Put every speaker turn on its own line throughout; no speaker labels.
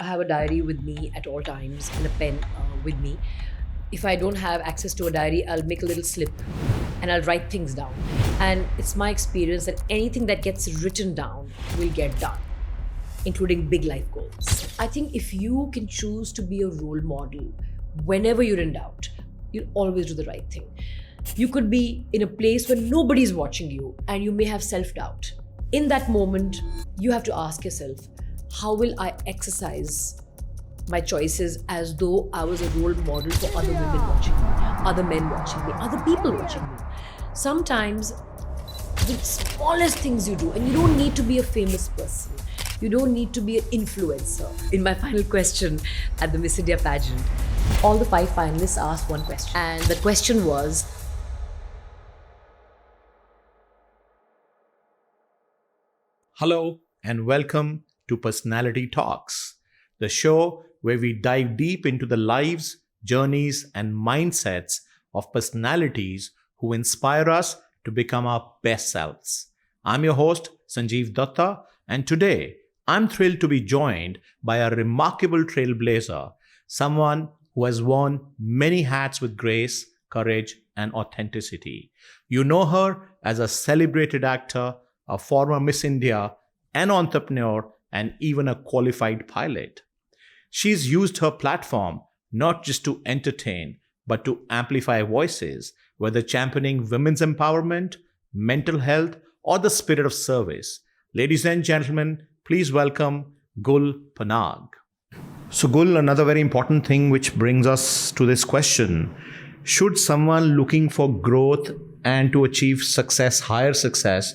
I have a diary with me at all times and a pen with me. If I don't have access to a diary, I'll make a little slip and I'll write things down. And it's my experience that anything that gets written down will get done, including big life goals. I think if you can choose to be a role model whenever you're in doubt, you'll always do the right thing. You could be in a place where nobody's watching you and you may have self doubt. In that moment, you have to ask yourself, how will I exercise my choices as though I was a role model for other women watching me, other men watching me, other people watching me? Sometimes the smallest things you do, and you don't need to be a famous person, you don't need to be an influencer. In my final question at the Miss India pageant, all the 5 finalists asked one question, and the question was,
Hello, and welcome to Personality Talks, the show where we dive deep into the lives, journeys, and mindsets of personalities who inspire us to become our best selves. I'm your host, Sanjeev Datta, and today I'm thrilled to be joined by a remarkable trailblazer, someone who has worn many hats with grace, courage, and authenticity. You know her as a celebrated actor, a former Miss India, an entrepreneur, and even a qualified pilot. She's used her platform not just to entertain, but to amplify voices, whether championing women's empowerment, mental health, or the spirit of service. Ladies and gentlemen, please welcome Gul Panag. So, Gul, another very important thing which brings us to this question: should someone looking for growth and to achieve success, higher success,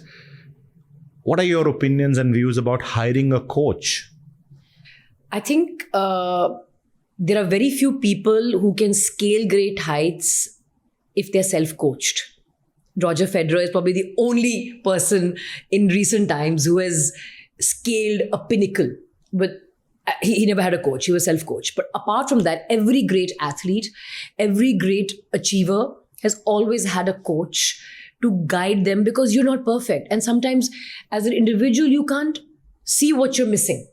what are your opinions and views about hiring a coach?
I think there are very few people who can scale great heights if they're self coached. Roger Federer is probably the only person in recent times who has scaled a pinnacle, but he never had a coach. He was self coached. But apart from that, every great athlete, every great achiever has always had a coach to guide them, because you're not perfect. And sometimes as an individual, you can't see what you're missing.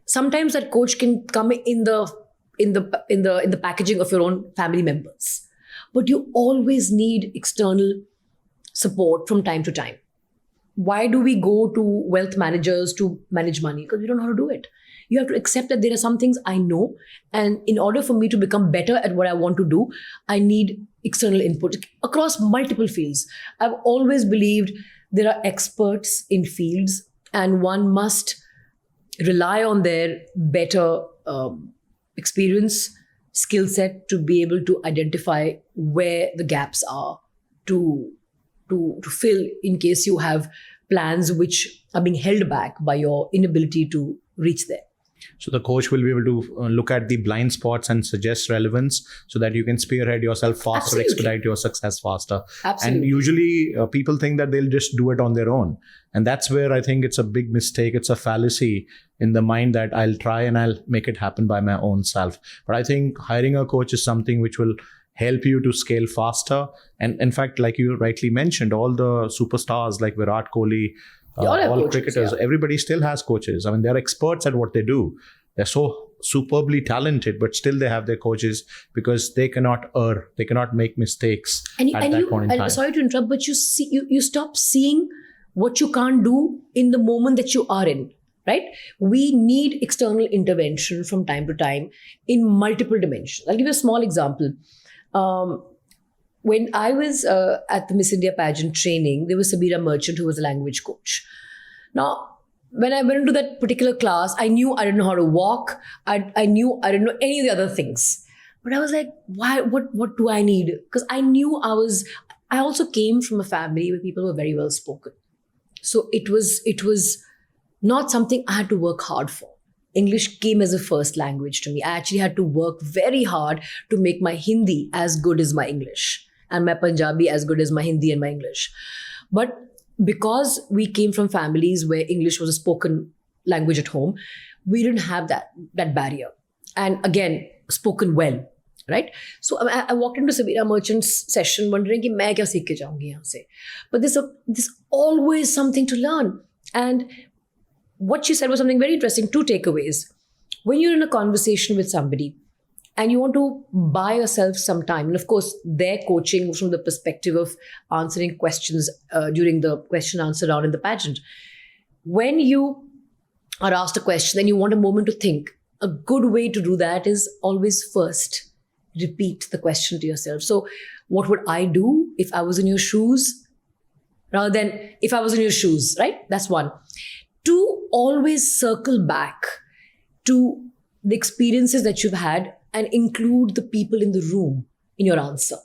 Sometimes that coach can come in the packaging of your own family members. But you always need external support from time to time. Why do we go to wealth managers to manage money? Because we don't know how to do it. You have to accept that there are some things I know, and in order for me to become better at what I want to do, I need external input across multiple fields. I've always believed there are experts in fields, and one must rely on their better experience, skill set to be able to identify where the gaps are to fill in case you have plans which are being held back by your inability to reach there.
So the coach will be able to look at the blind spots and suggest relevance so that you can spearhead yourself faster,
Absolutely.
expedite your success faster.
Absolutely.
And usually people think that they'll just do it on their own. And that's where I think it's a big mistake. It's a fallacy in the mind that I'll try and I'll make it happen by my own self. But I think hiring a coach is something which will help you to scale faster. And in fact, like you rightly mentioned, all the superstars like Virat Kohli,
They all have
all
coaches,
cricketers,
yeah.
everybody still has coaches. I mean, they're experts at what they do. They're so superbly talented, but still they have their coaches because they cannot err. They cannot make mistakes at that point in time.
Sorry to interrupt, but you stop seeing what you can't do in the moment that you are in, right? We need external intervention from time to time in multiple dimensions. I'll give you a small example. When I was at the Miss India pageant training, there was Sabira Merchant, who was a language coach. Now, when I went into that particular class, I knew I didn't know how to walk. I knew I didn't know any of the other things. But I was like, why? What do I need? Because I knew I also came from a family where people were very well spoken. So it was not something I had to work hard for. English came as a first language to me. I actually had to work very hard to make my Hindi as good as my English and my Punjabi as good as my Hindi and my English. But because we came from families where English was a spoken language at home, we didn't have that barrier. And again, spoken well, right? So I walked into Sabira Merchant's session wondering कि मैं क्या सीख के जाऊंगी यहाँ से. But there's always something to learn. And what she said was something very interesting. 2 takeaways. when you're in a conversation with somebody and you want to buy yourself some time, and of course, their coaching from the perspective of answering questions during the question answer round in the pageant. When you are asked a question and you want a moment to think, a good way to do that is always first repeat the question to yourself. So, what would I do if I was in your shoes? Rather than if I was in your shoes, right? That's one. Two, always circle back to the experiences that you've had and include the people in the room in your answer.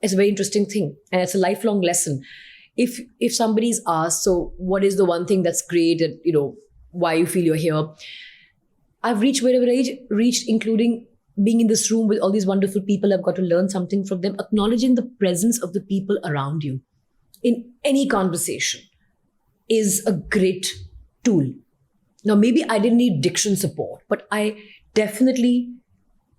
It's a very interesting thing, and it's a lifelong lesson. If somebody's asked, so what is the one thing that's great, and why you feel you're here? I've reached wherever I reached, including being in this room with all these wonderful people. I've got to learn something from them. Acknowledging the presence of the people around you in any conversation is a great tool. Now, maybe I didn't need diction support, but I definitely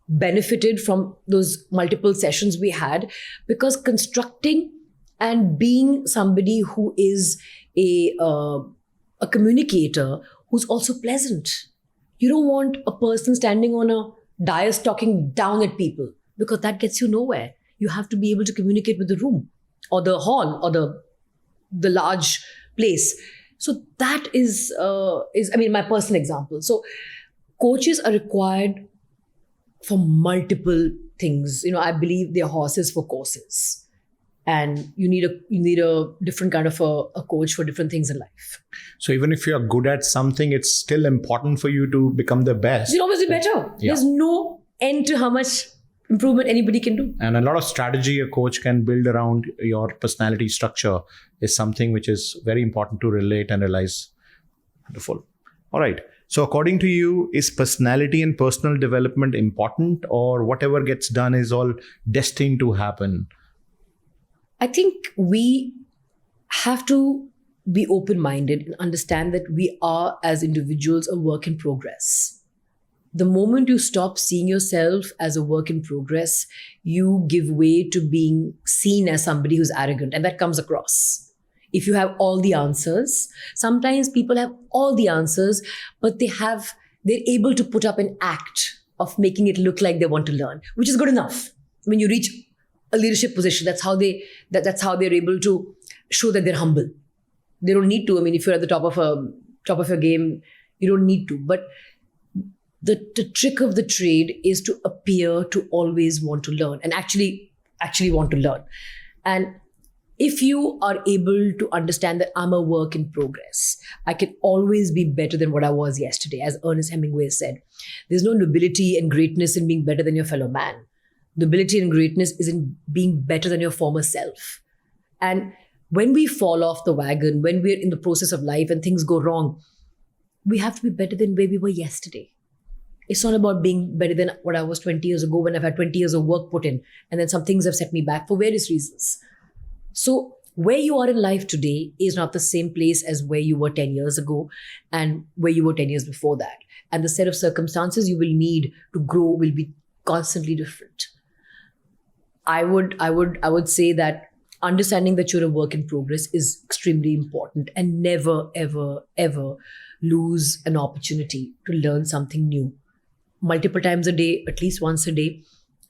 benefited from those multiple sessions we had, because constructing and being somebody who is a communicator who's also pleasant. You don't want a person standing on a dais talking down at people, because that gets you nowhere. You have to be able to communicate with the room or the hall or the large place. So that is my personal example. So coaches are required for multiple things. I believe they're horses for courses, and you need a different kind of a coach for different things in life.
So even if you're good at something, it's still important for you to become the best.
You can always be better. Yeah. There's no end to how much improvement anybody can do.
And a lot of strategy a coach can build around your personality structure is something which is very important to relate and realize. Wonderful. All right. So according to you, is personality and personal development important, or whatever gets done is all destined to happen?
I think we have to be open-minded and understand that we are, as individuals, a work in progress. The moment you stop seeing yourself as a work in progress, you give way to being seen as somebody who's arrogant, and that comes across. If you have all the answers, sometimes people have all the answers, but they're able to put up an act of making it look like they want to learn, which is good enough. When you reach a leadership position, that's how they're able to show that they're humble. They don't need to. If you're at the top of your game, you don't need to. But the trick of the trade is to appear to always want to learn and actually want to learn. And if you are able to understand that I'm a work in progress, I can always be better than what I was yesterday, as Ernest Hemingway said. There's no nobility and greatness in being better than your fellow man. Nobility and greatness is in being better than your former self. And when we fall off the wagon, when we're in the process of life and things go wrong, we have to be better than where we were yesterday. It's not about being better than what I was 20 years ago when I've had 20 years of work put in, and then some things have set me back for various reasons. So where you are in life today is not the same place as where you were 10 years ago and where you were 10 years before that. And the set of circumstances you will need to grow will be constantly different. I would say that understanding that you're a work in progress is extremely important, and never, ever, ever lose an opportunity to learn something new. Multiple times a day, at least once a day.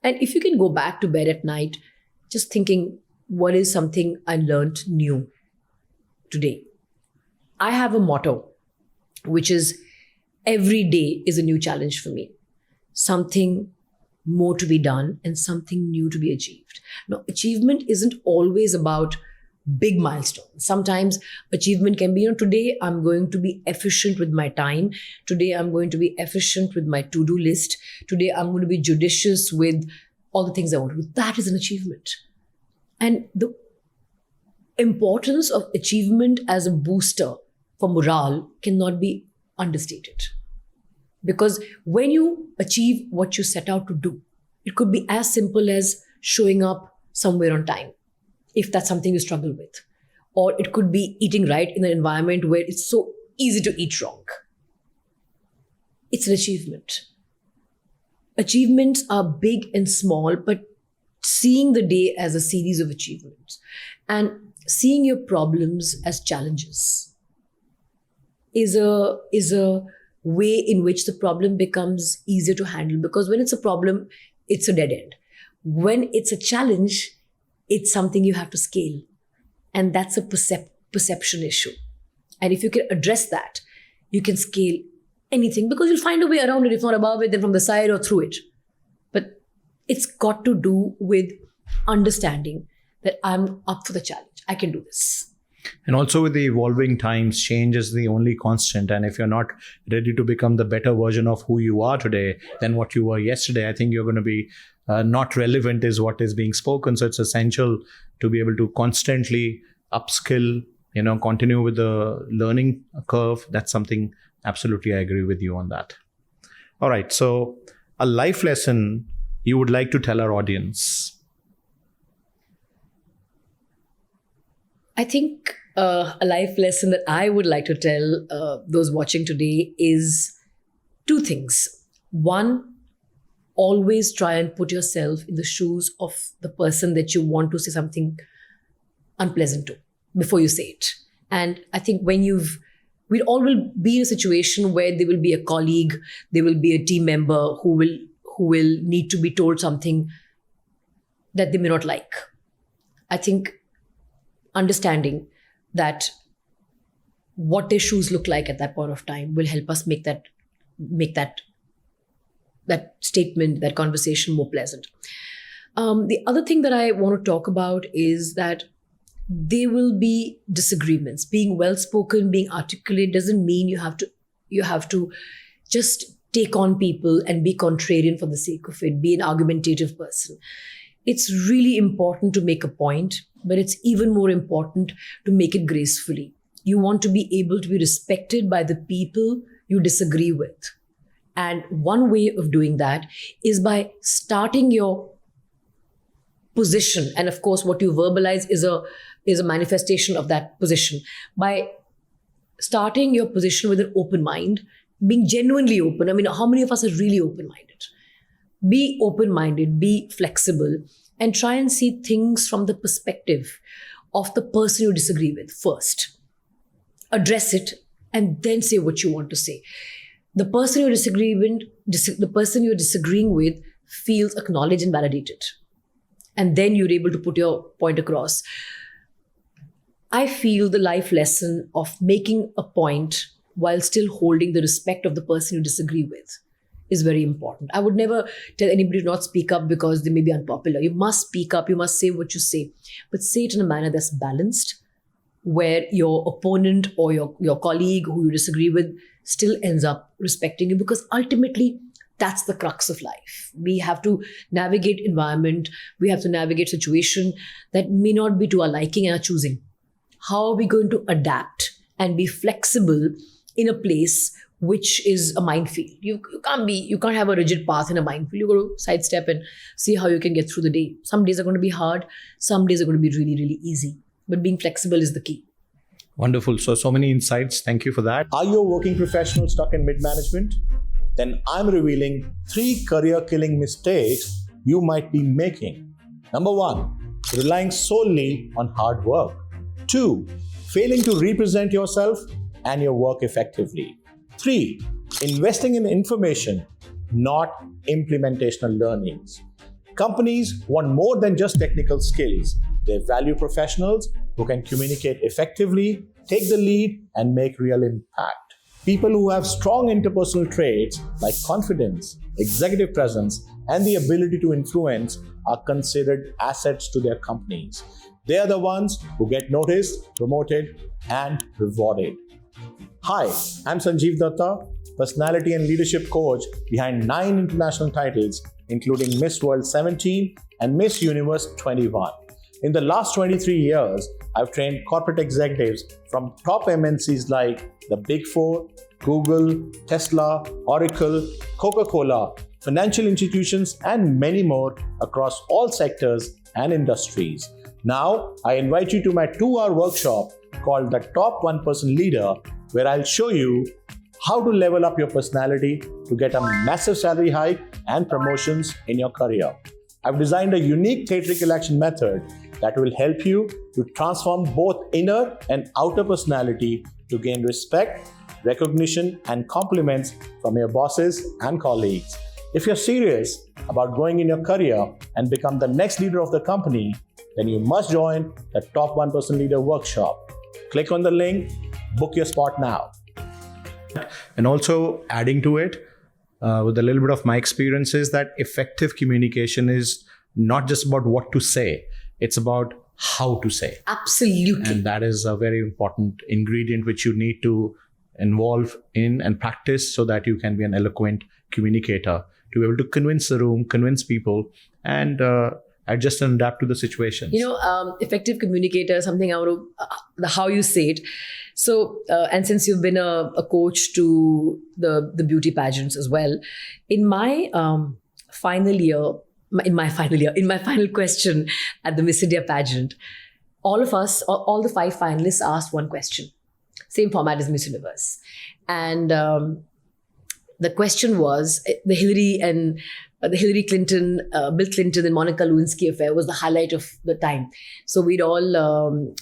And if you can go back to bed at night, just thinking, what is something I learned new today? I have a motto, which is every day is a new challenge for me. Something more to be done and something new to be achieved. Now, achievement isn't always about big milestones. Sometimes achievement can be, today I'm going to be efficient with my time. Today I'm going to be efficient with my to-do list. Today I'm going to be judicious with all the things I want to do. That is an achievement. And the importance of achievement as a booster for morale cannot be understated. Because when you achieve what you set out to do, it could be as simple as showing up somewhere on time, if that's something you struggle with. Or it could be eating right in an environment where it's so easy to eat wrong. It's an achievement. Achievements are big and small, but seeing the day as a series of achievements and seeing your problems as challenges is a way in which the problem becomes easier to handle. Because when it's a problem, it's a dead end. When it's a challenge, it's something you have to scale. And that's a perception issue. And if you can address that, you can scale anything, because you'll find a way around it, if not above it, then from the side or through it. But it's got to do with understanding that I'm up for the challenge. I can do this.
And also with the evolving times, change is the only constant. And if you're not ready to become the better version of who you are today than what you were yesterday, I think you're going to be not relevant is what is being spoken. So it's essential to be able to constantly upskill, continue with the learning curve. That's something absolutely I agree with you on that. All right. So a life lesson you would like to tell our audience.
I think a life lesson that I would like to tell those watching today is two things. One, always try and put yourself in the shoes of the person that you want to say something unpleasant to before you say it. And I think we all will be in a situation where there will be a colleague, there will be a team member who will need to be told something that they may not like. I think understanding that what their shoes look like at that point of time will help us make that statement, that conversation more pleasant. The other thing that I want to talk about is that there will be disagreements. Being well-spoken, being articulate doesn't mean you have to just take on people and be contrarian for the sake of it, be an argumentative person. It's really important to make a point, but it's even more important to make it gracefully. You want to be able to be respected by the people you disagree with. And one way of doing that is by starting your position. And of course, what you verbalize is a manifestation of that position. By starting your position with an open mind, being genuinely open. I mean, how many of us are really open-minded? Be open-minded, be flexible, and try and see things from the perspective of the person you disagree with first. Address it and then say what you want to say. The person you're disagreeing with feels acknowledged and validated. And then you're able to put your point across. I feel the life lesson of making a point while still holding the respect of the person you disagree with is very important. I would never tell anybody to not speak up because they may be unpopular. You must speak up, you must say what you say, but say it in a manner that's balanced, where your opponent or your colleague who you disagree with still ends up respecting you, because ultimately that's the crux of life. We have to navigate environment, we have to navigate situation that may not be to our liking and our choosing. How are we going to adapt and be flexible in a place which is a minefield? You can't have a rigid path in a minefield. You got to sidestep and see how you can get through the day. Some days are going to be hard, some days are going to be really, really easy. But being flexible is the key.
Wonderful. So many insights. Thank you for that. Are you a working professional stuck in mid-management? Then I'm revealing 3 career-killing mistakes you might be making. Number 1, relying solely on hard work. 2, failing to represent yourself and your work effectively. 3, investing in information, not implementational learnings. Companies want more than just technical skills. They value professionals who can communicate effectively, take the lead, and make real impact. People who have strong interpersonal traits like confidence, executive presence, and the ability to influence are considered assets to their companies. They are the ones who get noticed, promoted, and rewarded. Hi, I'm Sanjeev Datta, personality and leadership coach behind 9 international titles, including Miss World 17 and Miss Universe 21. In the last 23 years, I've trained corporate executives from top MNCs like the Big Four, Google, Tesla, Oracle, Coca-Cola, financial institutions, and many more across all sectors and industries. Now, I invite you to my 2-hour workshop called the Top 1% Leader, where I'll show you how to level up your personality to get a massive salary hike and promotions in your career. I've designed a unique theatrical action method that will help you to transform both inner and outer personality to gain respect, recognition, and compliments from your bosses and colleagues. If you're serious about growing in your career and become the next leader of the company, then you must join the Top 1% Leader Workshop. Click on the link, book your spot now. And also adding to it, with a little bit of my experience, is that effective communication is not just about what to say, it's about how to say.
Absolutely.
And that is a very important ingredient which you need to involve in and practice so that you can be an eloquent communicator, to be able to convince the room, convince people, and adjust and adapt to the situation.
Effective communicator, something I want to, how you say it. So, and since you've been a coach to the beauty pageants as well, in my final question at the Miss India pageant, all of us, all the 5 finalists asked one question, same format as Miss Universe. And the question was, the Hillary Clinton, Bill Clinton and Monica Lewinsky affair was the highlight of the time. So we'd all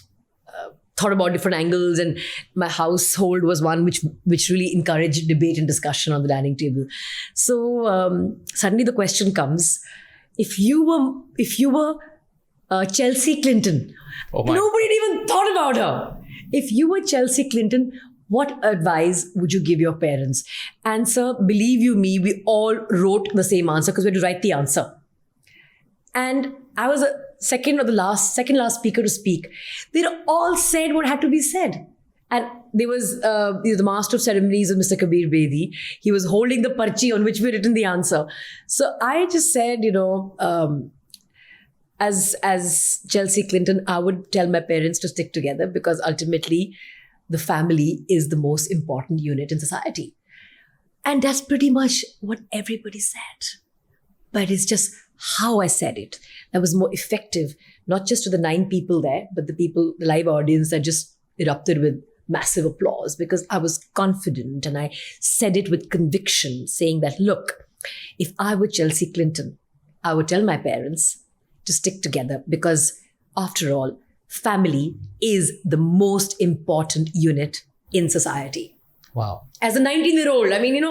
thought about different angles, and my household was one which really encouraged debate and discussion on the dining table. So suddenly the question comes, if you were Chelsea Clinton, nobody had even thought about her. If you were Chelsea Clinton, what advice would you give your parents? And sir, believe you me, we all wrote the same answer because we had to write the answer. And I was a second last speaker to speak. They all said what had to be said. And there was the master of ceremonies of Mr. Kabir Bedi. He was holding the parchi on which we had written the answer. So I just said, as Chelsea Clinton, I would tell my parents to stick together, because ultimately the family is the most important unit in society. And that's pretty much what everybody said. But it's just how I said it that was more effective, not just to the 9 people there, but the live audience that just erupted with massive applause, because I was confident and I said it with conviction, saying that, look, if I were Chelsea Clinton, I would tell my parents to stick together, because after all, family is the most important unit in society.
Wow.
As a 19-year-old, I mean,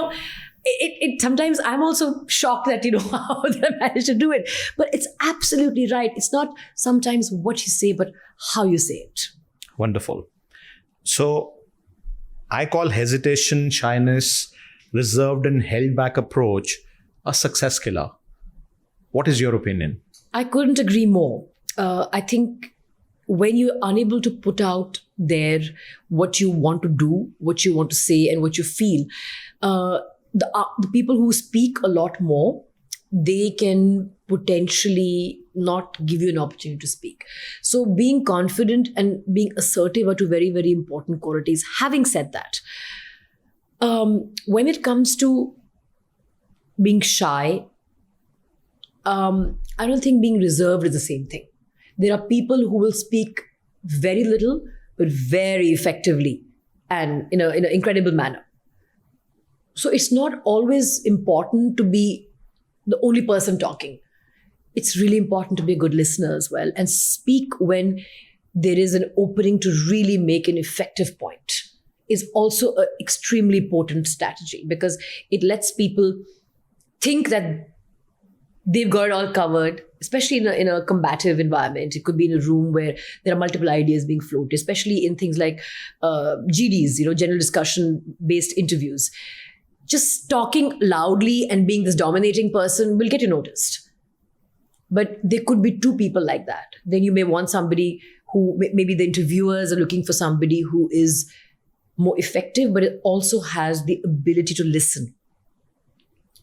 it sometimes I'm also shocked that, how they managed to do it. But it's absolutely right. It's not sometimes what you say, but how you say it.
Wonderful. So I call hesitation, shyness, reserved and held back approach a success killer. What is your opinion?
I couldn't agree more. I think when you're unable to put out there what you want to do, what you want to say, and what you feel, the people who speak a lot more, they can potentially not give you an opportunity to speak. So being confident and being assertive are 2 very, very important qualities. Having said that, when it comes to being shy, I don't think being reserved is the same thing. There are people who will speak very little, but very effectively and in an incredible manner. So it's not always important to be the only person talking. It's really important to be a good listener as well, and speak when there is an opening to really make an effective point is also an extremely potent strategy, because it lets people think that they've got it all covered, especially in a combative environment. It could be in a room where there are multiple ideas being floated, especially in things like GDs, general discussion-based interviews. Just talking loudly and being this dominating person will get you noticed. But there could be 2 people like that. Then you may want somebody who, maybe the interviewers are looking for somebody who is more effective, but it also has the ability to listen.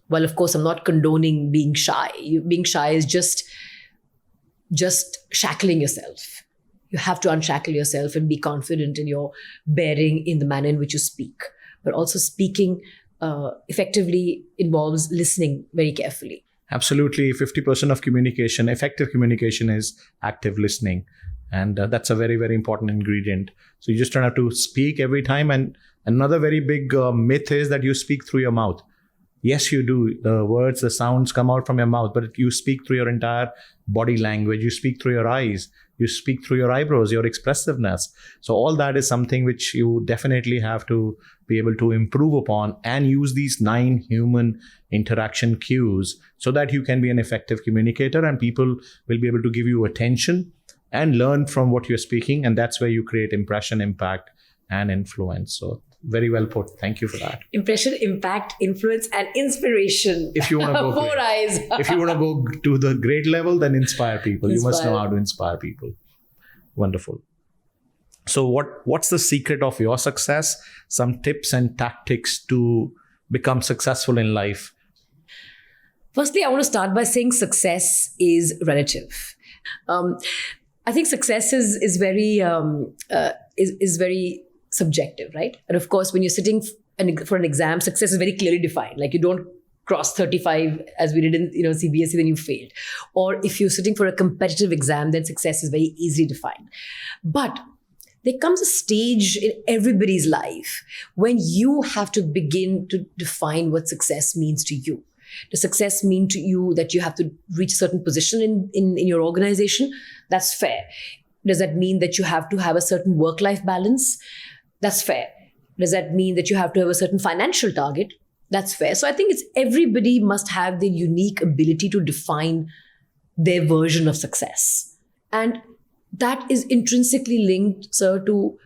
Well, of course, I'm not condoning being shy. Being shy is just shackling yourself. You have to unshackle yourself and be confident in your bearing in the manner in which you speak. But also speaking effectively involves listening very carefully.
Absolutely. 50% of communication, effective communication, is active listening. And that's a very, very important ingredient. So you just don't have to speak every time. And another very big myth is that you speak through your mouth. Yes, you do. The words, the sounds come out from your mouth, but you speak through your entire body language. You speak through your eyes. You speak through your eyebrows, your expressiveness. So all that is something which you definitely have to be able to improve upon and use these 9 human interaction cues so that you can be an effective communicator and people will be able to give you attention and learn from what you're speaking. And that's where you create impression, impact, and influence. So very well put. Thank you for that.
Impression, impact, influence, and inspiration.
If you want to go
4 eyes.
if you want to go to the great level, then inspire people. You must know how to inspire people. Wonderful. So what's the secret of your success? Some tips and tactics to become successful in life.
Firstly, I want to start by saying success is relative. I think success is very subjective, right? And of course, when you're sitting for an exam, success is very clearly defined. Like you don't cross 35 as we did in CBSE, then you failed. Or if you're sitting for a competitive exam, then success is very easily defined. But there comes a stage in everybody's life when you have to begin to define what success means to you. Does success mean to you that you have to reach a certain position in your organization? That's fair. Does that mean that you have to have a certain work-life balance? That's fair. Does that mean that you have to have a certain financial target? That's fair. So I think everybody must have the unique ability to define their version of success. And that is intrinsically linked, sir, to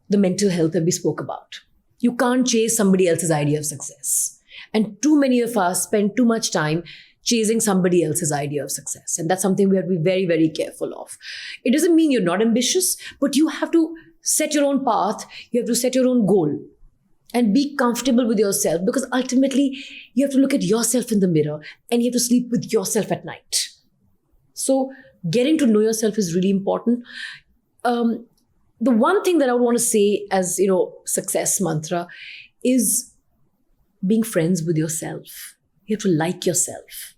the mental health that we spoke about. You can't chase somebody else's idea of success. And too many of us spend too much time chasing somebody else's idea of success. And that's something we have to be very, very careful of. It doesn't mean you're not ambitious, but you have to set your own path. You have to set your own goal and be comfortable with yourself, because ultimately you have to look at yourself in the mirror and you have to sleep with yourself at night. So getting to know yourself is really important. The one thing that I would want to say as, success mantra is being friends with yourself. You have to like yourself.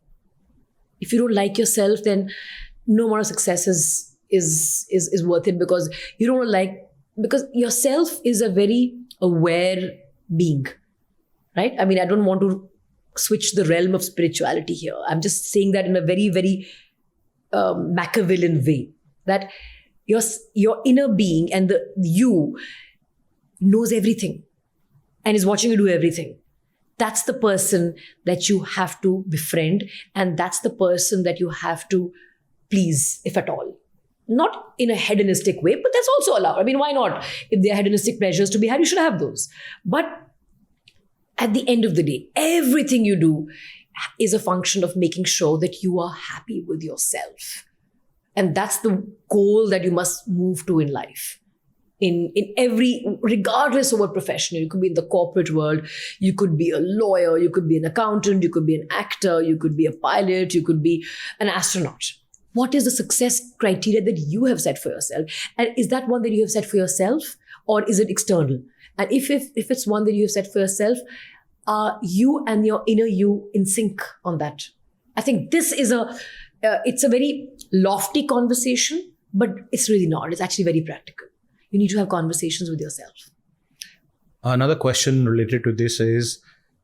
If you don't like yourself, then no amount of success is worth it, because you don't like, because yourself is a very aware being, right? I mean, I don't want to switch the realm of spirituality here. I'm just saying that in a very, very Machiavellian way, that your inner being and the you knows everything and is watching you do everything. That's the person that you have to befriend, and that's the person that you have to please, if at all. Not in a hedonistic way, but that's also allowed. I mean, why not? If there are hedonistic pleasures to be had, you should have those. But at the end of the day, everything you do is a function of making sure that you are happy with yourself. And that's the goal that you must move to in life. In every, regardless of what profession, you could be in the corporate world, you could be a lawyer, you could be an accountant, you could be an actor, you could be a pilot, you could be an astronaut. What is the success criteria that you have set for yourself? And is that one that you have set for yourself, or is it external? And if it's one that you have set for yourself, are you and your inner you in sync on that? I think this is it's a very lofty conversation, but it's really not. It's actually very practical. You need to have conversations with yourself.
Another question related to this is,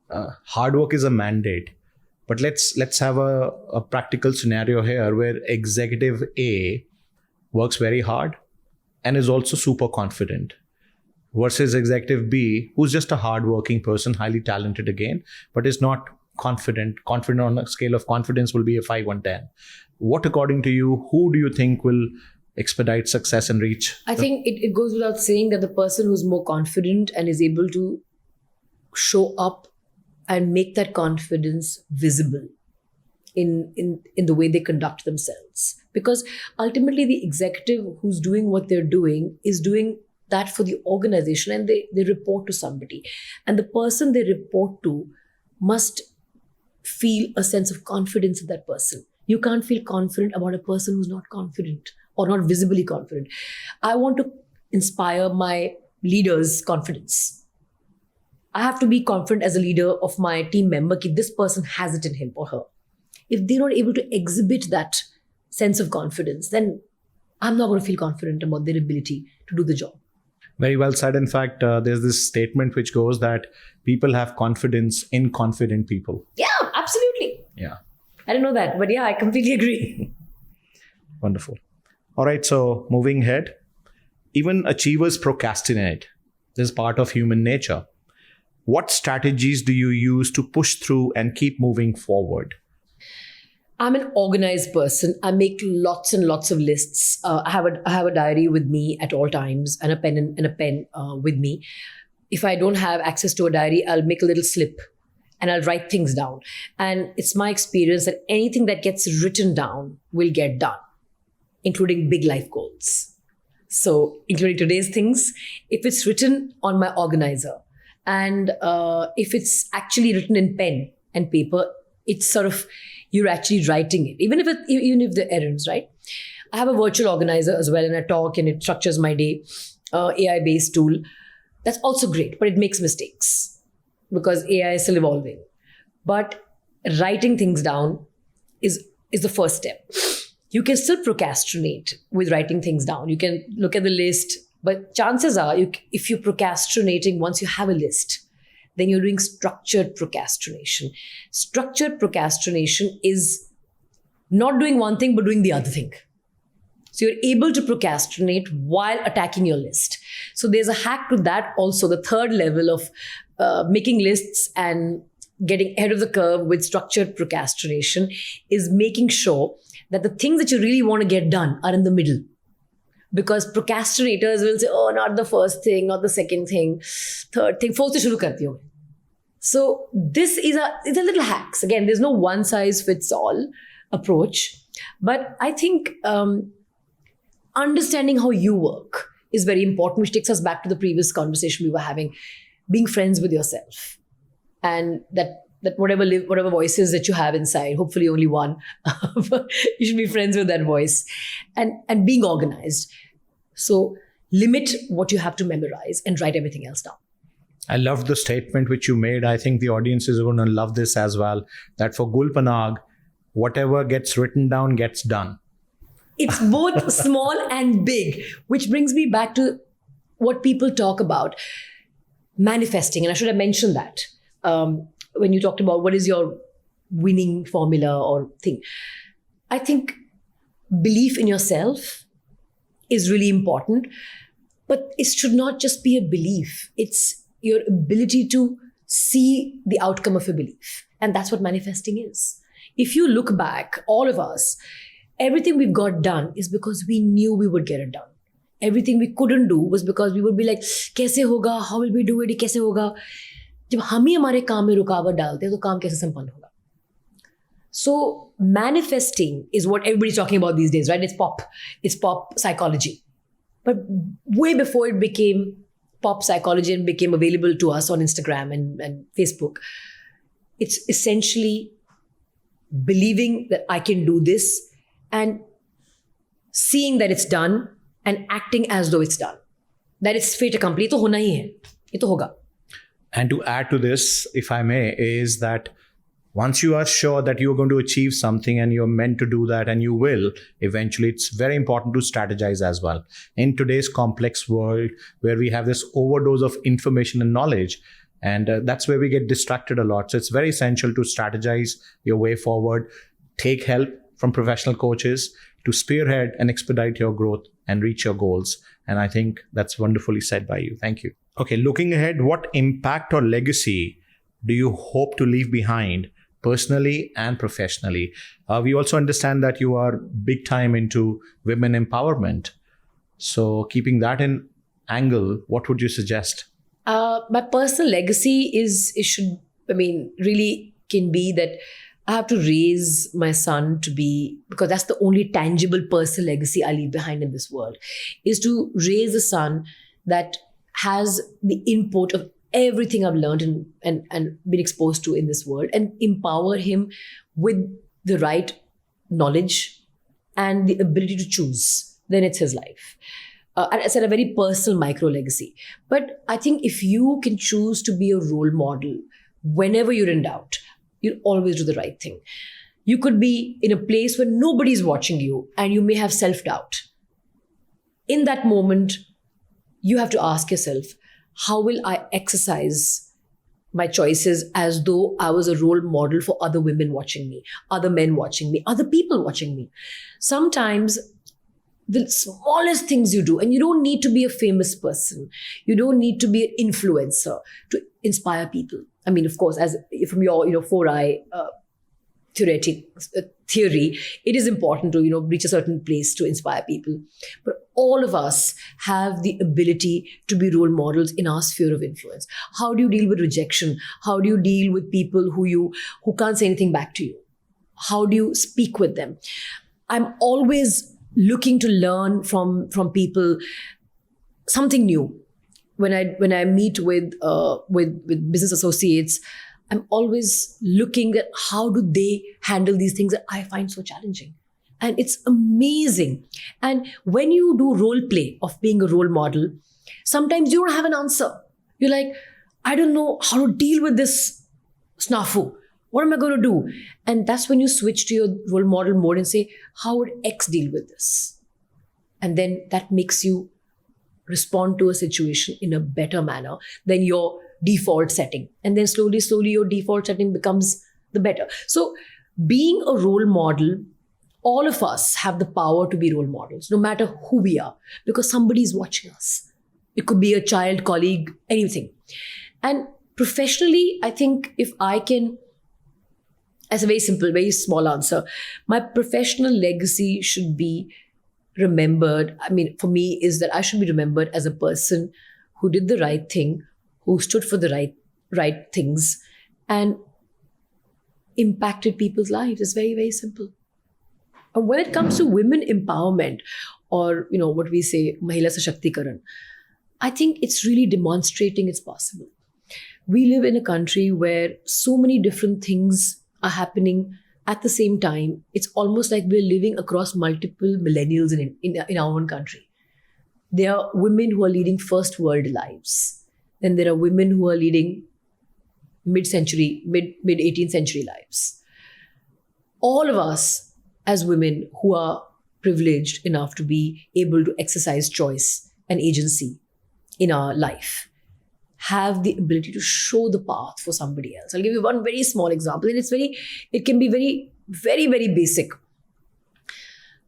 hard work is a mandate. But let's have a practical scenario here where executive A works very hard and is also super confident, versus executive B, who's just a hardworking person, highly talented again, but is not confident. Confident on a scale of confidence will be a 5 on 10. What, according to you, who do you think will expedite success and reach?
I think it goes without saying that the person who's more confident and is able to show up and make that confidence visible in the way they conduct themselves. Because ultimately the executive who's doing what they're doing is doing that for the organization, and they report to somebody. And the person they report to must feel a sense of confidence in that person. You can't feel confident about a person who's not confident or not visibly confident. I want to inspire my leaders' confidence. I have to be confident as a leader of my team member that this person has it in him or her. If they're not able to exhibit that sense of confidence, then I'm not going to feel confident about their ability to do the job.
Very well said. In fact, there's this statement which goes that people have confidence in confident people.
Yeah, absolutely.
Yeah.
I didn't know that, but yeah, I completely agree.
Wonderful. All right. So moving ahead, even achievers procrastinate. This is part of human nature. What strategies do you use to push through and keep moving forward?
I'm an organized person. I make lots and lots of lists. I have a diary with me at all times and a pen with me. If I don't have access to a diary, I'll make a little slip and I'll write things down. And it's my experience that anything that gets written down will get done, including big life goals. So, including today's things, if it's written on my organizer and if it's actually written in pen and paper, it's sort of, you're actually writing it, even if the errands, right? I have a virtual organizer as well, and I talk and it structures my day, AI-based tool. That's also great, but it makes mistakes because AI is still evolving. But writing things down is the first step. You can still procrastinate with writing things down. You can look at the list, but chances are, if you're procrastinating once you have a list, then you're doing structured procrastination. Structured procrastination is not doing one thing, but doing the other thing. So you're able to procrastinate while attacking your list. So there's a hack to that also. The third level of making lists and getting ahead of the curve with structured procrastination is making sure that the things that you really want to get done are in the middle. Because procrastinators will say, oh, not the first thing, not the second thing, third thing, fourth se shuru karti hu. So this is it's a little hacks. Again, there's no one size fits all approach. But I think understanding how you work is very important, which takes us back to the previous conversation we were having, being friends with yourself. And that whatever voices that you have inside, hopefully only one, you should be friends with that voice and being organized. So limit what you have to memorize and write everything else down.
I love the statement which you made. I think the audience is going to love this as well, that for Gul Panag, whatever gets written down gets done.
It's both small and big, which brings me back to what people talk about, manifesting. And I should have mentioned that. When you talked about what is your winning formula or thing. I think belief in yourself is really important, but it should not just be a belief. It's your ability to see the outcome of a belief. And that's what manifesting is. If you look back, all of us, everything we've got done is because we knew we would get it done. Everything we couldn't do was because we would be like, kaise hoga? How will we do it? Kaise hoga? जब हम ही हमारे काम में रुकावट डालते हैं तो काम कैसे संपन्न होगा? So manifesting is what everybody's talking about these days, right? It's pop psychology. But way before it became pop psychology and became available to us on Instagram and Facebook, it's essentially believing that I can do this and seeing that it's done and acting as though it's done. That it's fait accompli. ये तो होना ही है. ये तो होगा.
And to add to this, if I may, is that once you are sure that you're going to achieve something and you're meant to do that and you will, eventually it's very important to strategize as well. In today's complex world where we have this overdose of information and knowledge, and that's where we get distracted a lot. So it's very essential to strategize your way forward, take help from professional coaches to spearhead and expedite your growth and reach your goals. And I think that's wonderfully said by you. Thank you. Okay, looking ahead, what impact or legacy do you hope to leave behind personally and professionally? We also understand that you are big time into women empowerment. So keeping that in angle, what would you suggest?
My personal legacy really can be that I have to raise my son to be, because that's the only tangible personal legacy I leave behind in this world, is to raise a son that has the input of everything I've learned and been exposed to in this world, and empower him with the right knowledge and the ability to choose. Then it's his life. And I said a very personal micro legacy. But I think if you can choose to be a role model whenever you're in doubt, you'll always do the right thing. You could be in a place where nobody's watching you and you may have self-doubt. In that moment, you have to ask yourself, how will I exercise my choices as though I was a role model for other women watching me, other men watching me, other people watching me. Sometimes the smallest things you do, and you don't need to be a famous person, you don't need to be an influencer to inspire people. I mean, of course, as from your 4i theory, it is important to reach a certain place to inspire people. But all of us have the ability to be role models in our sphere of influence. How do you deal with rejection? How do you deal with people who can't say anything back to you? How do you speak with them? I'm always looking to learn from people something new. When I meet with business associates, I'm always looking at how do they handle these things that I find so challenging. And it's amazing. And when you do role play of being a role model, sometimes you don't have an answer. You're like, I don't know how to deal with this snafu. What am I going to do? And that's when you switch to your role model mode and say, how would X deal with this? And then that makes you respond to a situation in a better manner than your default setting. And then slowly your default setting becomes the better. So being a role model, all of us have the power to be role models, no matter who we are, because somebody is watching us. It could be a child, colleague, anything. And professionally, I think if I can, as a very simple, very small answer, my professional legacy should be remembered. I mean, for me, is that I should be remembered as a person who did the right thing, who stood for the right things, and impacted people's lives. It's very, very simple. And when it comes to women empowerment, or what we say, Mahila Sashактikaran, I think it's really demonstrating it's possible. We live in a country where so many different things are happening at the same time. It's almost like we're living across multiple millennials in our own country. There are women who are leading first world lives. Then there are women who are leading mid-century, mid-18th century lives. All of us as women who are privileged enough to be able to exercise choice and agency in our life have the ability to show the path for somebody else. I'll give you one very small example, and it can be very, very, very basic.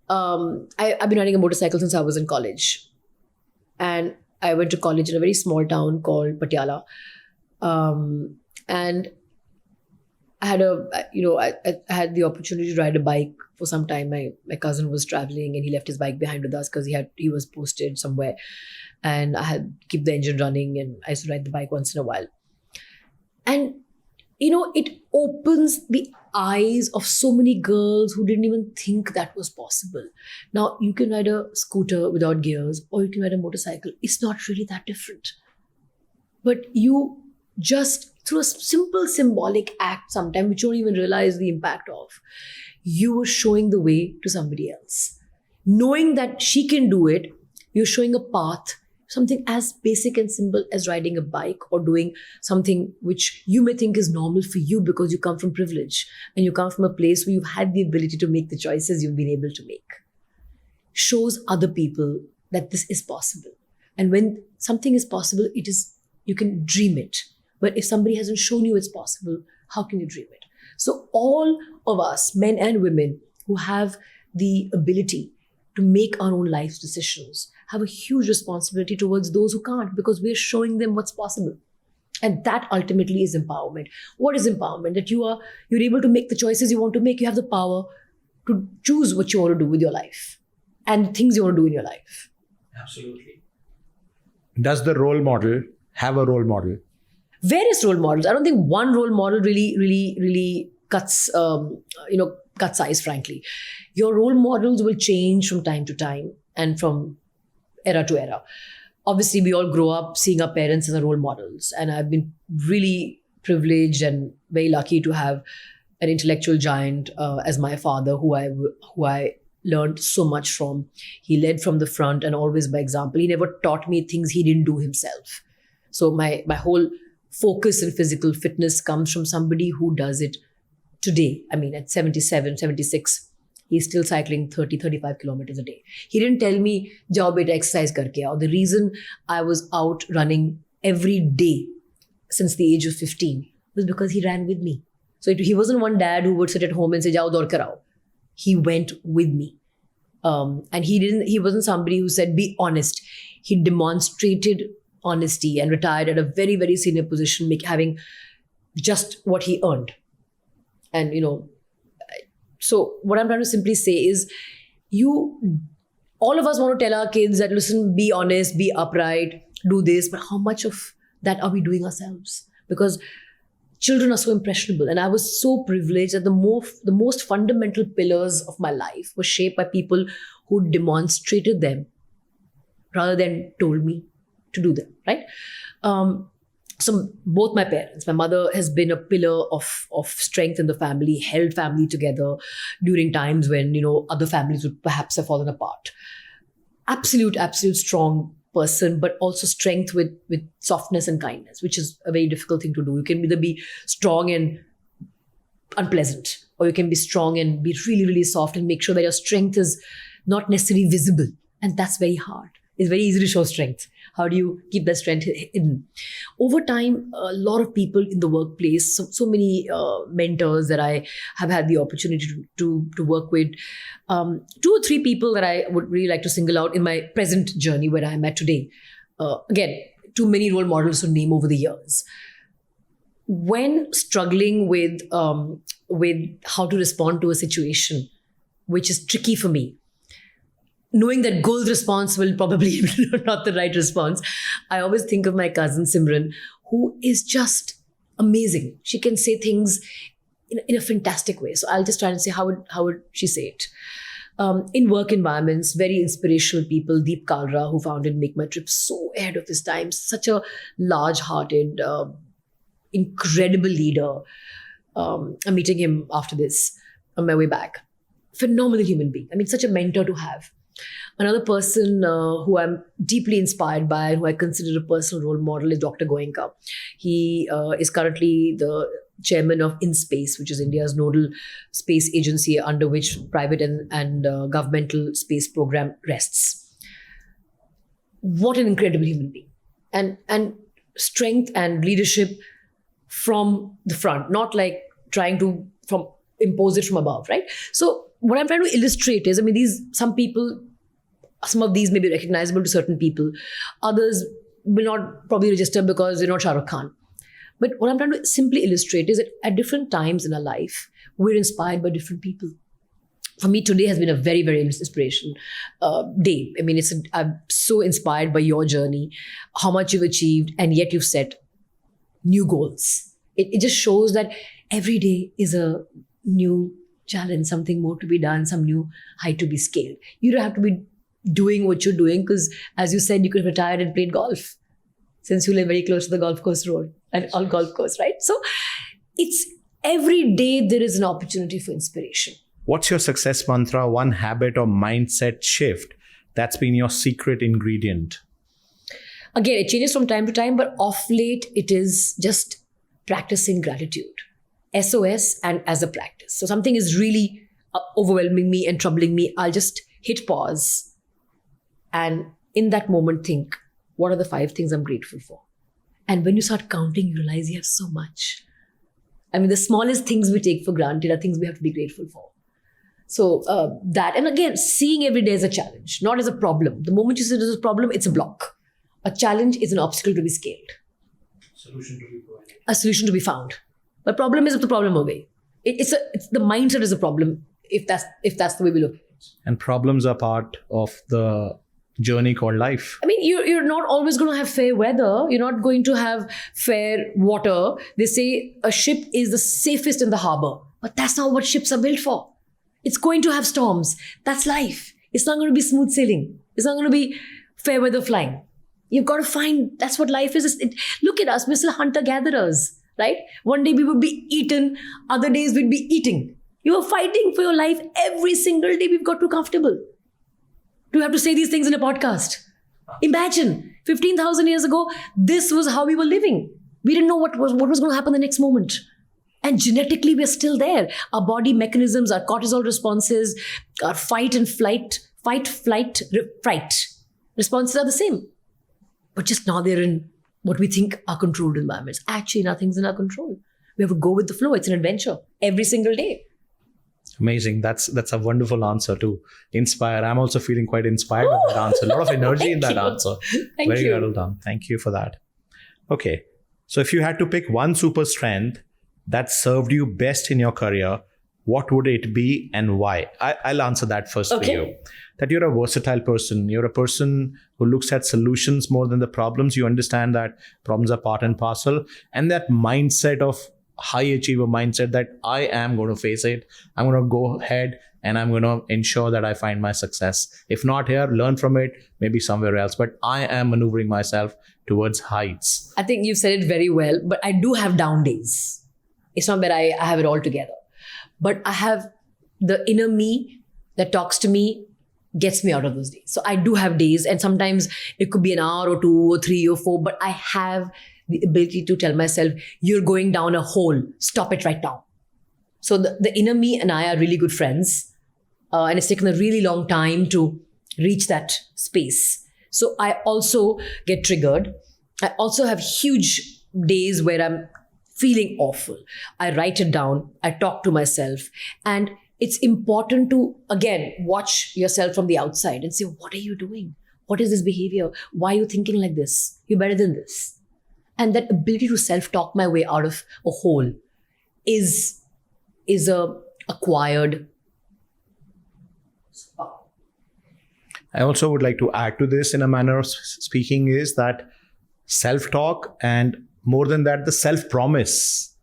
I've been riding a motorcycle since I was in college. And I went to college in a very small town called Patiala. And I had I had the opportunity to ride a bike for some time. My cousin was traveling and he left his bike behind with us because he was posted somewhere. And I had to keep the engine running, and I used to ride the bike once in a while. And, it opens the eyes of so many girls who didn't even think that was possible. Now, you can ride a scooter without gears, or you can ride a motorcycle. It's not really that different. But you just, through a simple symbolic act sometimes, which you don't even realize the impact of, you were showing the way to somebody else. Knowing that she can do it, you're showing a path, something as basic and simple as riding a bike or doing something which you may think is normal for you because you come from privilege and you come from a place where you've had the ability to make the choices you've been able to make. Shows other people that this is possible. And when something is possible, you can dream it. But if somebody hasn't shown you it's possible, how can you dream it? So all of us, men and women, who have the ability to make our own life decisions, have a huge responsibility towards those who can't, because we're showing them what's possible. And that ultimately is empowerment. What is empowerment? That you're able to make the choices you want to make. You have the power to choose what you want to do with your life and things you want to do in your life.
Absolutely. Does the role model have a role model?
Various role models. I don't think one role model really cuts size, frankly. Your role models will change from time to time and from era to era. Obviously, we all grow up seeing our parents as our role models. And I've been really privileged and very lucky to have an intellectual giant as my father, who I learned so much from. He led from the front and always by example. He never taught me things he didn't do himself. So my whole focus in physical fitness comes from somebody who does it today. I mean, at 77, 76, he's still cycling 30, 35 kilometers a day. He didn't tell me, jao beta, exercise karke aao. The reason I was out running every day since the age of 15 was because he ran with me. So he wasn't one dad who would sit at home and say, "Jao daud kar aao." He went with me. And he wasn't somebody who said, "Be honest." He demonstrated honesty and retired at a very, very senior position, having just what he earned. And, so what I'm trying to simply say is, all of us want to tell our kids that, listen, be honest, be upright, do this, but how much of that are we doing ourselves? Because children are so impressionable. And I was so privileged that the most fundamental pillars of my life were shaped by people who demonstrated them rather than told me to do them, right? So both my parents, my mother has been a pillar of strength in the family, held family together during times when, other families would perhaps have fallen apart. Absolute strong person, but also strength with softness and kindness, which is a very difficult thing to do. You can either be strong and unpleasant, or you can be strong and be really, really soft and make sure that your strength is not necessarily visible. And that's very hard. It's very easy to show strength. How do you keep that strength hidden? Over time, a lot of people in the workplace, so many mentors that I have had the opportunity to work with, 2 or 3 people that I would really like to single out in my present journey where I am at today. Again, too many role models to name over the years. When struggling with how to respond to a situation, which is tricky for me, knowing that Gul's response will probably be not the right response, I always think of my cousin Simran, who is just amazing. She can say things in a fantastic way. So I'll just try and say, how would she say it? In work environments, very inspirational people, Deep Kalra, who founded Make My Trip, so ahead of his time, such a large-hearted, incredible leader. I'm meeting him after this on my way back. Phenomenal human being. I mean, such a mentor to have. Another person who I'm deeply inspired by and who I consider a personal role model is Dr. Goenka. He is currently the chairman of InSpace, which is India's nodal space agency under which private and governmental space program rests. What an incredible human being. And strength and leadership from the front, not like trying to impose it from above, right? So what I'm trying to illustrate is, some of these may be recognizable to certain people. Others will not probably register because they're not Shah Rukh Khan. But what I'm trying to simply illustrate is that at different times in our life, we're inspired by different people. For me, today has been a very, very inspirational day. I mean, I'm so inspired by your journey, how much you've achieved, and yet you've set new goals. It just shows that every day is a new challenge, something more to be done, some new height to be scaled. You don't have to be doing what you're doing because, as you said, you could have retired and played golf, since you live very close to the golf course road and all golf course, right? So it's every day there is an opportunity for inspiration.
What's your success mantra, one habit or mindset shift that's been your secret ingredient?
Again, it changes from time to time, but off late, it is just practicing gratitude. SOS and as a practice. So something is really overwhelming me and troubling me. I'll just hit pause and in that moment think, what are the 5 things I'm grateful for? And when you start counting, you realize you have so much. I mean, the smallest things we take for granted are things we have to be grateful for. So that, and again, seeing every day as a challenge, not as a problem. The moment you see it as a problem, it's a block. A challenge is an obstacle to be scaled.
Solution to be provided.
A solution to be found. The problem is the problem away. It's the mindset is a problem if that's the way we look at it.
And problems are part of the journey called life.
I mean, you're not always going to have fair weather. You're not going to have fair water. They say a ship is the safest in the harbor, but that's not what ships are built for. It's going to have storms. That's life. It's not going to be smooth sailing. It's not going to be fair weather flying. You've got to find, that's what life is. Look at us, we're still hunter-gatherers. Right? One day we would be eaten, other days we'd be eating. You are fighting for your life every single day. We've got too comfortable to have to say these things in a podcast. Imagine 15,000 years ago, this was how we were living. We didn't know what was going to happen the next moment. And genetically, we're still there. Our body mechanisms, our cortisol responses, our fight, flight responses are the same. But just now they're in what we think are controlled environments. Actually, nothing's in our control. We have to go with the flow. It's an adventure every single day.
Amazing. That's a wonderful answer to inspire. I'm also feeling quite inspired by that answer. A lot of energy in that answer.
Thank
Very
you.
well done. Thank you for that. Okay. So if you had to pick one super strength that served you best in your career, what would it be and why? I'll answer that first for you. That you're a versatile person. You're a person who looks at solutions more than the problems. You understand that problems are part and parcel. And that mindset of high achiever mindset that I am going to face it. I'm going to go ahead and I'm going to ensure that I find my success. If not here, learn from it, maybe somewhere else. But I am maneuvering myself towards heights.
I think you've said it very well, but I do have down days. It's not that I have it all together. But I have the inner me that talks to me, gets me out of those days. So I do have days, and sometimes it could be an hour or 2 or 3 or 4, but I have the ability to tell myself, you're going down a hole, stop it right now. So the inner me and I are really good friends. And it's taken a really long time to reach that space. So I also get triggered. I also have huge days where I'm feeling awful. I write it down. I talk to myself. And it's important to, again, watch yourself from the outside and say, what are you doing? What is this behavior? Why are you thinking like this? You're better than this. And that ability to self-talk my way out of a hole is a acquired.
I also would like to add to this in a manner of speaking is that self-talk and more than that, the self-promise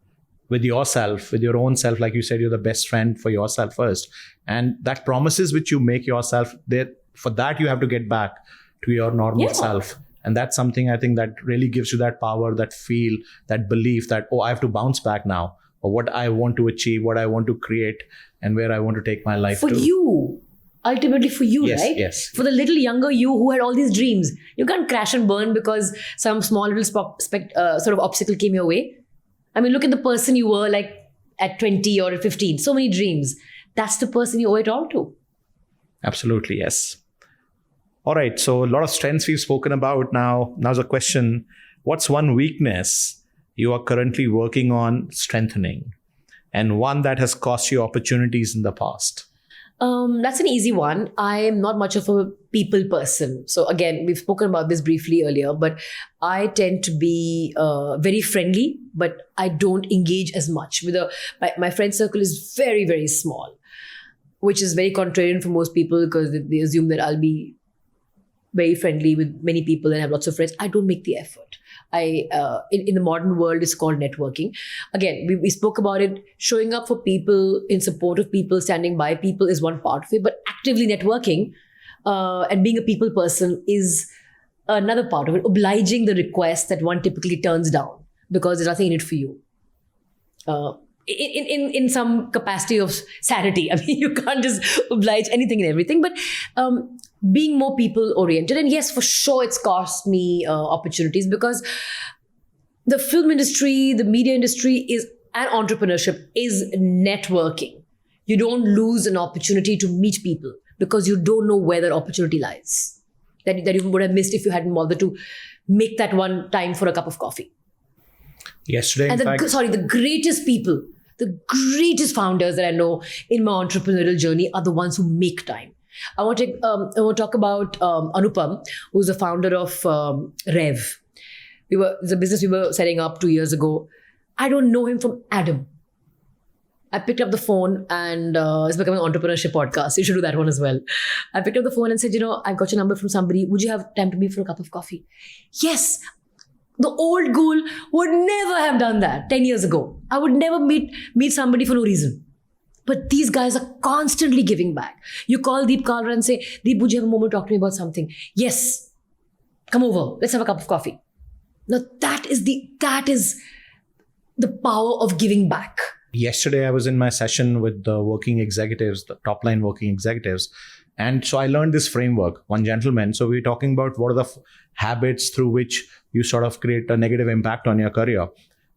with yourself, with your own self, like you said, you're the best friend for yourself first. And that promises which you make yourself, for that you have to get back to your normal self. And that's something I think that really gives you that power, that feel, that belief that, oh, I have to bounce back now, or what I want to achieve, what I want to create, and where I want to take my life
for
to.
You. Ultimately for you,
Yes,
right?
yes.
For the little younger you who had all these dreams. You can't crash and burn because some small little sort of obstacle came your way. I mean, look at the person you were like at 20 or at 15. So many dreams. That's the person you owe it all to.
Absolutely, yes. All right, so a lot of strengths we've spoken about now. Now's a question. What's one weakness you are currently working on strengthening? And one that has cost you opportunities in the past?
That's an easy one. I'm not much of a people person. So again, we've spoken about this briefly earlier, but I tend to be very friendly, but I don't engage as much. My friend circle is very, very small, which is very contrarian for most people because they assume that I'll be very friendly with many people and have lots of friends. I don't make the effort. In the modern world, it's called networking. Again, we spoke about it. Showing up for people, in support of people, standing by people is one part of it. But actively networking and being a people person is another part of it. Obliging the request that one typically turns down because there's nothing in it for you. In some capacity of sanity. I mean, you can't just oblige anything and everything. But being more people oriented, and yes, for sure, it's cost me opportunities because the film industry, the media industry and entrepreneurship is networking. You don't lose an opportunity to meet people because you don't know where that opportunity lies that you would have missed if you hadn't bothered to make that one time for a cup of coffee.
Yesterday,
and the greatest people, the greatest founders that I know in my entrepreneurial journey are the ones who make time. I want to talk about Anupam, who's the founder of Rev. It's a business we were setting up 2 years ago. I don't know him from Adam. I picked up the phone and it's becoming an entrepreneurship podcast. You should do that one as well. I picked up the phone and said, I got your number from somebody. Would you have time to meet for a cup of coffee? Yes. The old ghoul would never have done that 10 years ago. I would never meet somebody for no reason. But these guys are constantly giving back. You call Deep Kalra and say, Deep, would you have a moment to talk to me about something? Yes. Come over. Let's have a cup of coffee. Now that is the power of giving back.
Yesterday, I was in my session with the working executives, the top line working executives. And so I learned this framework, one gentleman. So we're talking about what are the habits through which you sort of create a negative impact on your career.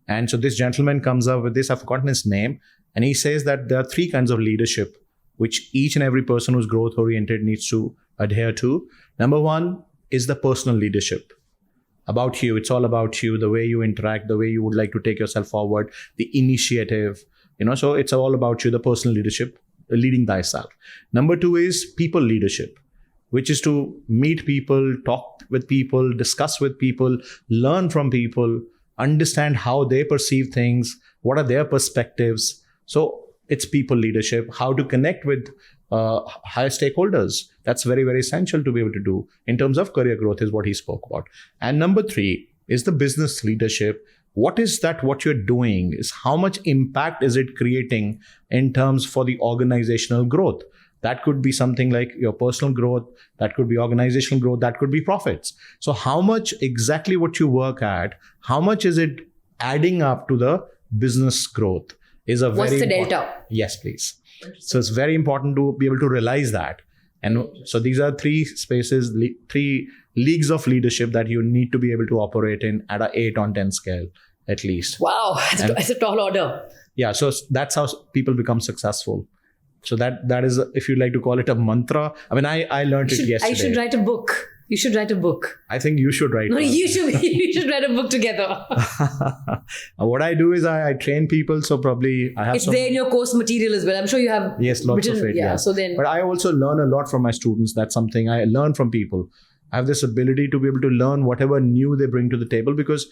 And so this gentleman comes up with this, I've forgotten his name. And he says that there are 3 kinds of leadership, which each and every person who's growth oriented needs to adhere to. Number 1 is the personal leadership. about you. It's all about you, the way you interact, the way you would like to take yourself forward, the initiative, so it's all about you, the personal leadership, leading thyself. Number 2 is people leadership, which is to meet people, talk with people, discuss with people, learn from people, understand how they perceive things, what are their perspectives. So it's people leadership, how to connect with higher stakeholders. That's very, very essential to be able to do in terms of career growth, is what he spoke about. And number 3 is the business leadership. What is that? What you're doing is how much impact is it creating in terms for the organizational growth? That could be something like your personal growth, that could be organizational growth, that could be profits. So how much exactly what you work at, how much is it adding up to the business growth is a
What's
very
the
important.
delta?
Yes, please. So it's very important to be able to realize that. And so these are 3 spaces, 3 leagues of leadership that you need to be able to operate in at a 8 on 10 scale, at least.
Wow, it's a tall order.
Yeah, so that's how people become successful. So that is, if you like to call it a mantra. I mean, I learned it yesterday.
I should write a book. You should write a book.
I think you should write
No,
one.
you should write a book together.
What I do is I train people, so probably I have
It's there in your course material as well. I'm sure you have.
Yes, lots
written,
of it.
Yeah,
Yeah.
so then.
But I also learn a lot from my students. That's something I learn from people. I have this ability to be able to learn whatever new they bring to the table, because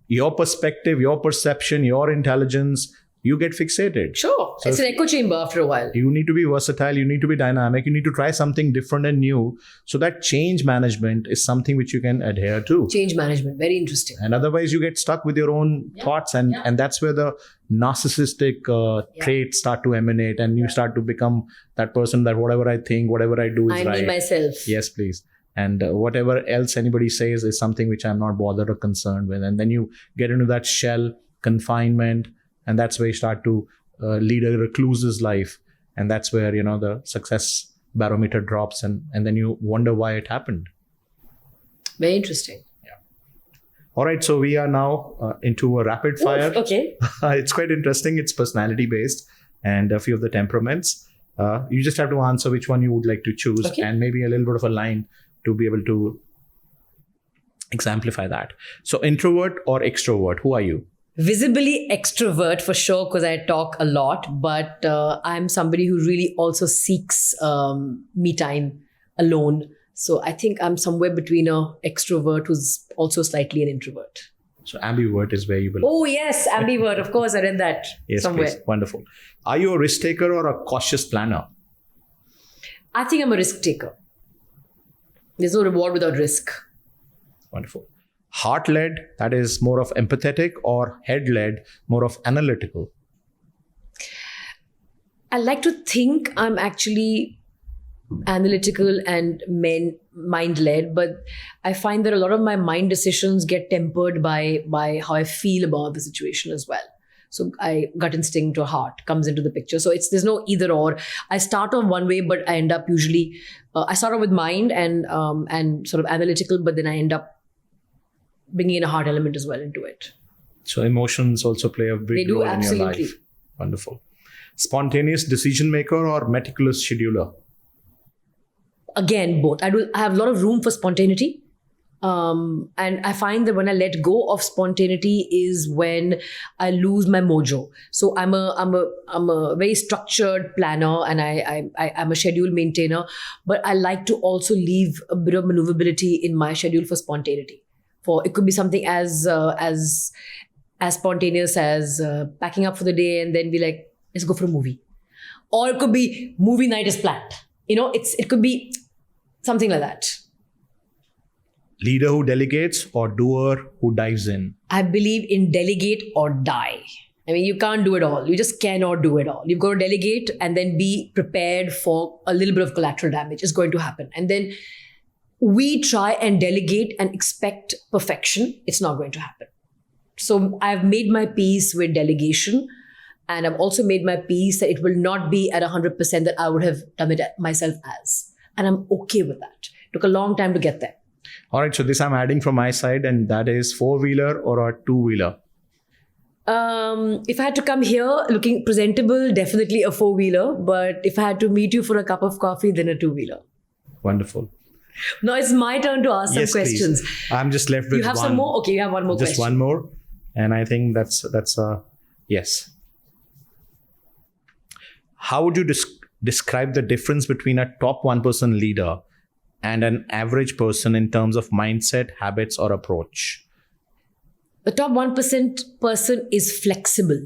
your perspective, your perception, your intelligence, you get fixated.
Sure.
So
it's an echo chamber after a while.
You need to be versatile. You need to be dynamic. You need to try something different and new. So that change management is something which you can adhere to.
Change management. Very interesting.
And otherwise, you get stuck with your own thoughts, and that's where the narcissistic traits start to emanate, and you start to become that person that whatever I think, whatever I do is
I
right.
me myself.
Yes, please. And whatever else anybody says is something which I'm not bothered or concerned with. And then you get into that shell confinement, and that's where you start to lead a recluse's life. And that's where, the success barometer drops, and then you wonder why it happened.
Very interesting.
All right, so we are now into a rapid fire.
Okay.
It's quite interesting. It's personality based and a few of the temperaments. You just have to answer which one you would like to choose, and maybe a little bit of a line to be able to exemplify that. So introvert or extrovert, who are you?
Visibly extrovert for sure, because I talk a lot, but I'm somebody who really also seeks me time alone. So I think I'm somewhere between a extrovert who's also slightly an introvert.
So ambivert is where you belong.
Oh yes, ambivert. Of course, I read that
Yes,
somewhere.
please. Wonderful. Are you a risk taker or a cautious planner?
I think I'm a risk taker. There's no reward without risk.
Wonderful. Heart-led, that is more of empathetic, or head-led, more of analytical?
I like to think I'm actually analytical and mind-led, but I find that a lot of my mind decisions get tempered by how I feel about the situation as well. So gut instinct or heart comes into the picture. So there's no either or. I start off one way, but I end up usually I start off with mind and sort of analytical, but then I end up bringing in a heart element as well into it.
So emotions also play a big role in your life. Wonderful. Spontaneous decision maker or meticulous scheduler?
Again, both. I have a lot of room for spontaneity. And I find that when I let go of spontaneity is when I lose my mojo. So I'm a very structured planner, and I'm a schedule maintainer, but I like to also leave a bit of maneuverability in my schedule for spontaneity. For it could be something as spontaneous as packing up for the day and then be like, let's go for a movie, or it could be movie night is planned. It could be something like that.
Leader who delegates or doer who dives in?
I believe in delegate or die. I mean, you can't do it all. You just cannot do it all. You've got to delegate and then be prepared for a little bit of collateral damage. It's going to happen. And then we try and delegate and expect perfection. It's not going to happen. So I've made my peace with delegation, and I've also made my peace that it will not be at 100% that I would have done it myself as. And I'm okay with that. It took a long time to get there.
All right, so this I'm adding from my side, and that is 4-wheeler or a 2-wheeler?
If I had to come here looking presentable, definitely a 4-wheeler. But if I had to meet you for a cup of coffee, then a 2-wheeler.
Wonderful.
Now it's my turn to ask some
Yes, please.
questions.
I'm just left with
You have
one.
some more? Okay, you have one more
Just
question.
one more. And I think that's yes. How would you describe the difference between a top 1% leader and an average person in terms of mindset, habits, or approach?
The top 1% person is flexible.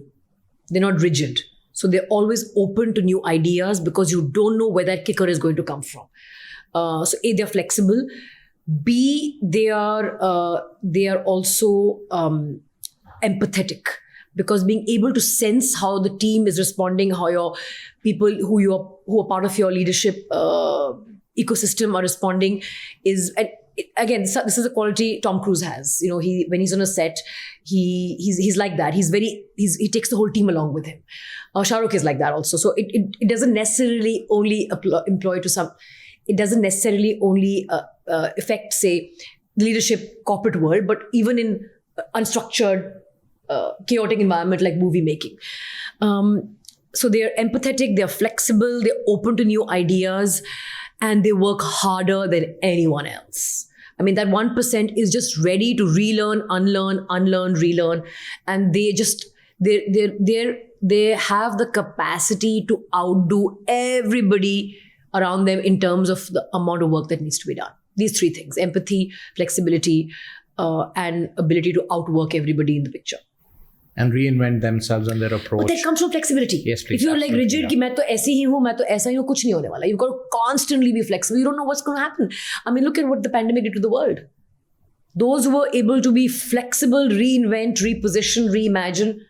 They're not rigid. So they're always open to new ideas because you don't know where that kicker is going to come from. So A, they're flexible. B, they are also empathetic, because being able to sense how the team is responding, how your people who are part of your leadership ecosystem are responding is, and again, this is a quality Tom Cruise has. You know, when he's on a set, he's like that. He takes the whole team along with him. Shah Rukh is like that also. So it doesn't necessarily only employ to some. It doesn't necessarily only affect, say, leadership corporate world, but even in unstructured, chaotic environment like movie making. So they're empathetic, they're flexible, they're open to new ideas, and they work harder than anyone else. I mean, that 1% is just ready to relearn, unlearn, relearn, and they have the capacity to outdo everybody around them in terms of the amount of work that needs to be done. These three things: empathy, flexibility, and ability to outwork everybody in the picture.
And reinvent themselves and their approach.
But that comes from flexibility.
Yes, please.
If you're like
Absolutely,
rigid, कि मैं तो ऐसे ही हूँ, मैं तो ऐसा ही हूँ, कुछ नहीं होने वाला. You've got to constantly be flexible. You don't know what's going to happen. I mean, look at what the pandemic did to the world. Those who were able to be flexible, reinvent, reposition, reimagine.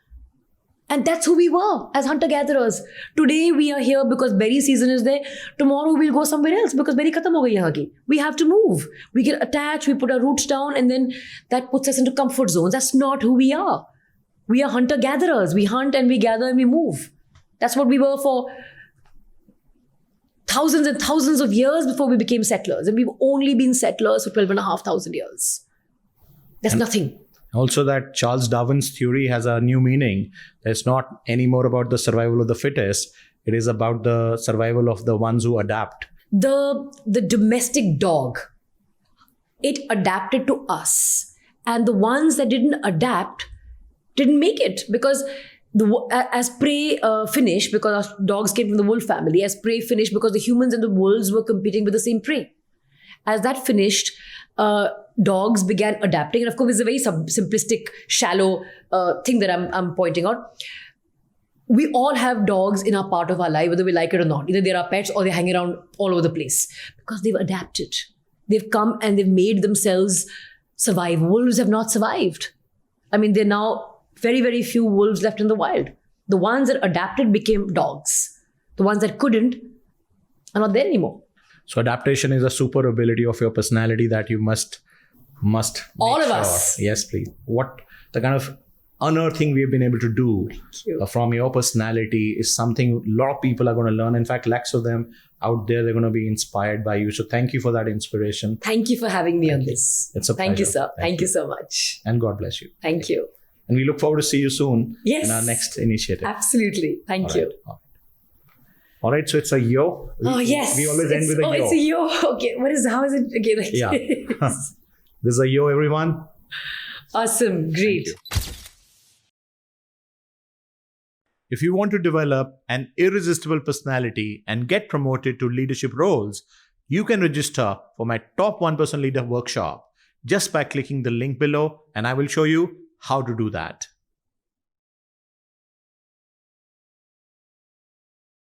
And that's who we were as hunter-gatherers. Today we are here because berry season is there. Tomorrow we'll go somewhere else because berry khatam ho gayi yahan ki. We have to move. We get attached, we put our roots down, and then that puts us into comfort zones. That's not who we are. We are hunter-gatherers. We hunt and we gather and we move. That's what we were for thousands and thousands of years before we became settlers. And we've only been settlers for 12,500 years. That's nothing.
Also, that Charles Darwin's theory has a new meaning. It's not anymore about the survival of the fittest. It is about the survival of the ones who adapt.
The domestic dog, it adapted to us. And the ones that didn't adapt didn't make it, because as prey finished, because our dogs came from the wolf family, as prey finished because the humans and the wolves were competing with the same prey. As that finished, dogs began adapting. And of course, it's a very simplistic, shallow thing that I'm pointing out. We all have dogs in our part of our life, whether we like it or not. Either they're our pets or they hang around all over the place because they've adapted. They've come and they've made themselves survive. Wolves have not survived. I mean, there are now very, very few wolves left in the wild. The ones that adapted became dogs. The ones that couldn't are not there anymore.
So adaptation is a super ability of your personality that you must
All of
sure.
us.
Yes, please. What the kind of unearthing we have been able to do from your personality is something a lot of people are going to learn. In fact, lakhs of them out there, they're going to be inspired by you. So thank you for that inspiration.
Thank you for having me on this.
It's a
Thank you,
pleasure.
sir. Thank you so much.
And God bless you.
Thank you.
And we look forward to see you soon
Yes.
in our next initiative.
Absolutely. Thank
All
you.
right. All right. So it's a yo.
Oh, yes.
We always end with a yo.
It's a yo. Okay. How is it? Okay. Like
Yeah.
this.
This is a yo, everyone.
Awesome. Great.
If you want to develop an irresistible personality and get promoted to leadership roles, you can register for my Top 1% Leader workshop just by clicking the link below, and I will show you how to do that.